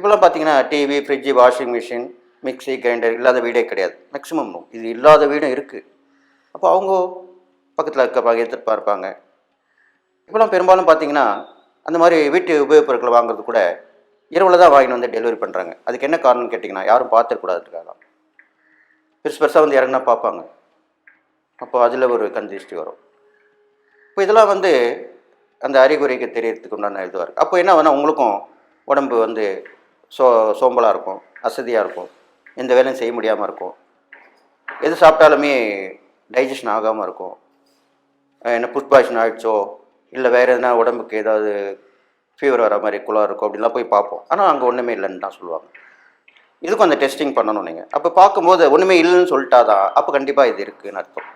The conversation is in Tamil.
இப்போலாம் பார்த்தீங்கன்னா TV, fridge, washing machine, mixie, grinder இல்லாத வீடே கிடையாது. மேக்ஸிமம் இது இல்லாத வீடும் இருக்குது. அப்போ அவங்க பக்கத்தில் இருக்க எதிர்பார்ப்பாங்க. இப்போலாம் பெரும்பாலும் பார்த்தீங்கன்னா, அந்த மாதிரி வீட்டு உபயோகப் பொருட்களை வாங்குறது கூட இரவுல தான் வாங்கிட்டு வந்து டெலிவரி பண்ணுறாங்க. அதுக்கு என்ன காரணம்னு கேட்டிங்கன்னா, யாரும் பார்த்துடக்கூடாதுக்காக தான். பெருசு பெருசாக வந்து இறங்குனா பார்ப்பாங்க. அப்போ அதில் ஒரு கண் திருஷ்டி வரும். இப்போ இதெல்லாம் வந்து அந்த அறிகுறிக்கு தெரியறதுக்கு உண்டான இதுவாக இருக்குது. அப்போ என்ன ஆகும்னா உங்களுக்கும் உடம்பு வந்து சோம்பலாக இருக்கும், அசதியாக இருக்கும், எந்த வேலையும் செய்ய முடியாமல் இருக்கும், எது சாப்பிட்டாலுமே டைஜஷன் ஆகாமல் இருக்கும். என்ன ஃபுட் பாய்சன் ஆகிடுச்சோ, இல்லை வேறு எதுனா உடம்புக்கு ஏதாவது ஃபீவர் வர மாதிரி குளாக இருக்கும் அப்படின்லாம் போய் பார்ப்போம். ஆனால் அங்கே ஒன்றுமே இல்லைன்னு தான் சொல்லுவாங்க. இதுக்கும் அந்த டெஸ்டிங் பண்ணணும் நீங்கள். அப்போ பார்க்கும்போது ஒன்றுமே இல்லைன்னு சொல்லிட்டா தான் அப்போ கண்டிப்பாக இது இருக்குதுன்னு அர்த்தம்.